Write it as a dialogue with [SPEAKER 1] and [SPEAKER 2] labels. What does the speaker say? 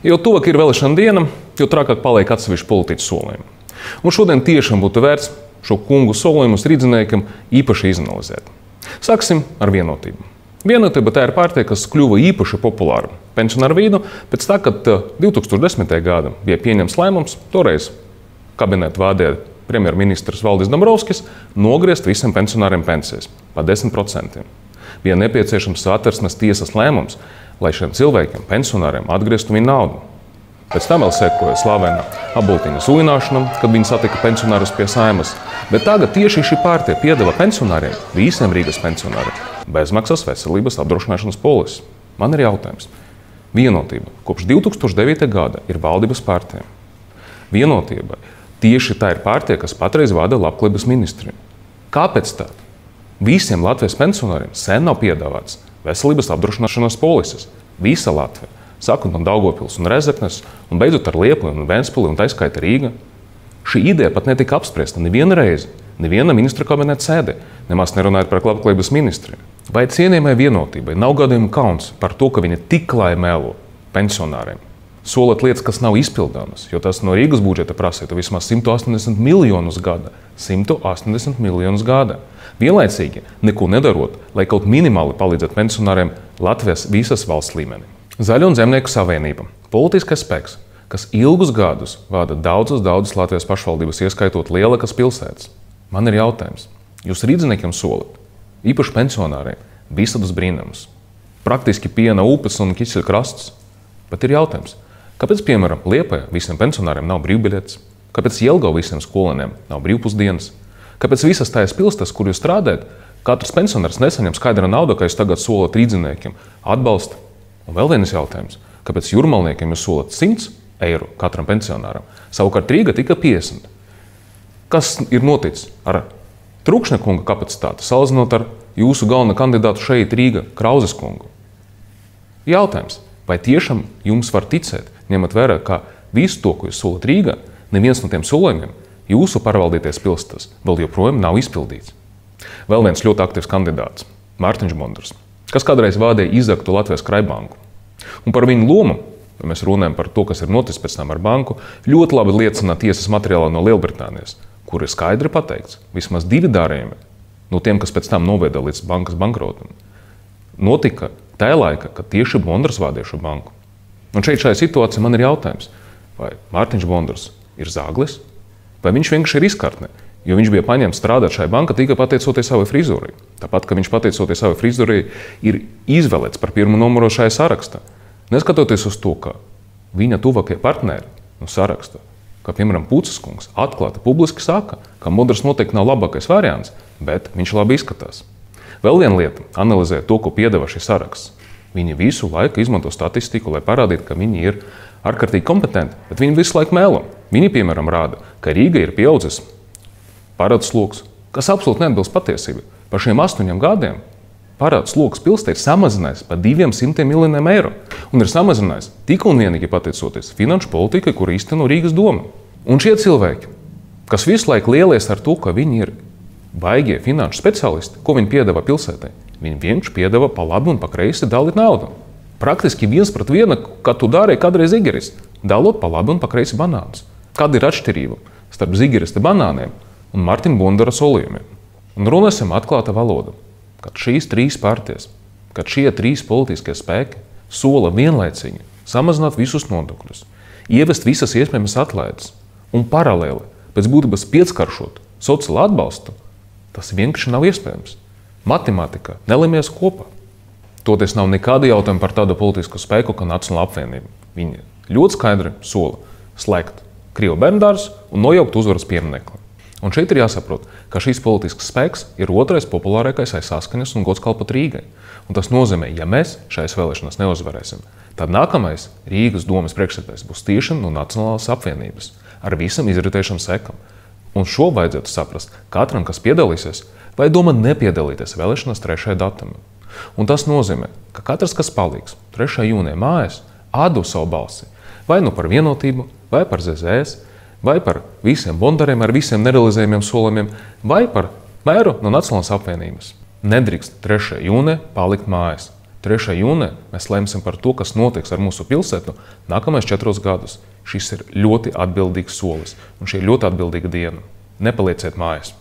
[SPEAKER 1] Jo tuvāk ir vēlēšana diena, jo trakāk paliek atsevišķi politiķu solījumi. Un šodien tiešām būtu vērts šo kungu solījumus rīdziniekam īpaši izanalizēt. Sāksim ar Vienotību. Vienotība tā ir partija, kas kļuva īpaši populāra pensionāru vidū pēc tā, kad 2010. gada bija pieņemts lēmums, toreiz kabinetu vadīja premjerministrs Valdis Dombrovskis, nogriezt visiem pensionāriem pensijas pa 10%. Bija nepieciešams Satversmes tiesas lēmums, lai šiem cilvēkiem, pensionāriem, atgrieztu viņu naudu. Pēc tam vēl sekoja slavena Abultiņa zulināšana, kad viņi satika pensionārus pie Saeimas. Bet tagad tieši šī partija piedāvā pensionāriem, visiem Rīgas pensionāriem, bezmaksas veselības apdrošināšanas polisi. Man ir jautājums. Vienotība kopš 2009. gada ir valdības partija. Vienotība tieši tā ir partija, kas patreiz vada labklājības ministriju. Kāpēc tā? Visiem Latvijas pensionāriem sen nav piedāvāts veselības apdrošināšanas polises. Visa Latvija, sākot no Daugavpils un Rezeknes, un beidzot ar Liepāju un Ventspili un taiskaita Rīga. Šī ideja pat netika apspriesta nevienu reizi, neviena ministra kabineta sēdē, nemaz nerunājot par labklājības ministriju. Vai cienījamai Vienotībai nav gadījuma kauns par to, ka viņa tik klāja melo pensionāriem? Solat lietas, kas nav izpildāmas, jo tas no Rīgas budžeta prasītu vismaz 180 miljonus gada. 180 miljonus gada. Vienlaicīgi neko nedarot, lai kaut minimāli palīdzētu pensionāriem Latvijas visas valsts līmenī. Zaļo un zemnieku savienība – politiskais spēks, kas ilgus gadus vada daudzas Latvijas pašvaldības, ieskaitot lielākas pilsētas. Man ir jautājums. Jūs rīdziniekiem solat, īpaši pensionāriem, visādus brīnumus. Praktiski piena upes un ķiseļu krastus. Bet ir jautājums. Kāpēc, piemēram, Liepājā visiem pensionāriem nav brīvbiļetes? Kāpēc Jelgavā visiem skolēniem nav brīvpusdienas? Kāpēc visas tās pilsētas, kur jūs strādājat, katrs pensionārs nesaņem skaidra naudu, ka jūs tagad solat rīdziniekiem atbalstu? Un vēl viens jautājums. Kāpēc jūrmalniekiem jūs solat 100 eiro katram pensionāram? Savukārt Rīga tika 50. Kas ir noticis ar Trukšņa kunga kapacitāti, salīdzinot ar jūsu galveno kandidātu šeit Rīga, Krauzes kungu? Jautājums. Vai tiešām jums var ticēt, ņemot vērā, ka visu to, ko jūs solat Rīgā, neviens no tiem solījumiem jūsu pārvaldīties pilsētas vēl joprojām nav izpildīts? Vēl viens ļoti aktīvs kandidāts – Mārtiņš Bondars, kas kādreiz vadīja izaktu Latvijas Krājbanku. Un par viņu lomu, ja mēs runājam par to, kas ir noticis pēc tam ar banku, ļoti labi liecina tiesas materiālā no Lielbritānijas, kur ir skaidri pateikts, vismaz 2 darījumi no tiem, kas pēc tam noveda līdz bankas bankrotam, notika tajā laikā, kad tieši Bondars vadīja šo banku. Un šajā situācijā man ir jautājums, vai Mārtiņš Bondars ir zāglis, vai viņš vienkārši ir izkartne, jo viņš bija paņemts strādāt šai bankai tikai pateicoties savai frizūrai. Tāpat, ka viņš pateicoties savai frizūrai ir izvēlēts par pirmo numuru šajā sarakstā. Neskatoties uz to, ka viņa tuvākie partneri no saraksta, kā piemēram Puces kungs, atklāti publiski saka, ka Bondars noteikti nav labākais variants, bet viņš labi izskatās. Vēl viena lieta – analizēt to, ko piedāvā šis saraksts. Viņi visu laiku izmanto statistiku, lai parādītu, ka viņi ir ārkārtīgi kompetenti, bet viņi visu laiku melo. Viņi, piemēram, rāda, ka Rīga ir pieaudzis parādu sloks, kas absolūti neatbilst patiesībai. Par šiem 8 gadiem parādu sloks pilsētā ir samazinājies par 200 miljoniem eiro un ir samazinājies tik un vienīgi pateicoties finanšu politikai, kur īsteno Rīgas doma. Un šie cilvēki, kas visu laiku lielies ar to, ka viņi ir baigie finanšu speciālisti, ko viņi piedāvā pilsētai, viņi vienkārši piedāvā pa labi un pa kreisi dalīt naudu. Praktiski 1:1, kā tu darīji kādreiz Zigeris, dalot pa labi un pa kreisi banānus. Kāda ir atšķirība starp Zigerista banāniem un Mārtiņa Bondara solījumiem? Un runāsim atklāta valoda, kad šīs 3 partijas, kad šie 3 politiskie spēki sola vienlaicīgi samazināt visus nodokļus, ievest visas iespējamas atlaides un paralēli pēc būtības pieckaršot sociālo atbalstu, tas vienkārši nav iespējams. Matemātika nelimies kopā. Toties nav nekāda jautājuma par tādu politisku spēku, kā Nacionālā apvienība. Viņi ļoti skaidri sola slēgt Krievu bērndārzus un nojaukt uzvaras pieminekli. Un šeit ir jāsaprot, ka šīs politisks spēks ir otrais populārākais aiz Saskaņas un Godskalpa Rīgai. Un tas nozīmē, ja mēs šajās vēlēšanās neuzvarēsim, tad nākamais Rīgas domes priekšsēdētājs būs tieši no Nacionālās apvienības ar visam izritējušam sekam. Un šo vajadzētu saprast katram, kas piedalīsies, vai domā nepiedalīties vēlēšanās 3. datumā. Un tas nozīmē, ka katrs, kas paliks 3. jūnijā mājās, atdos savu balsi vai nu par Vienotību, vai par ZZS, vai par visiem bondariem ar visiem nerealizējumiem solījumiem, vai par mēru no Nacionālās apvienības. Nedrīkst 3. jūnijā palikt mājās. 3. jūnijā mēs lemsim par to, kas notiks ar mūsu pilsētu nākamais 4 gadus. Šis ir ļoti atbildīgs solis un šī ir ļoti atbildīga diena. Nepalieciet mājās!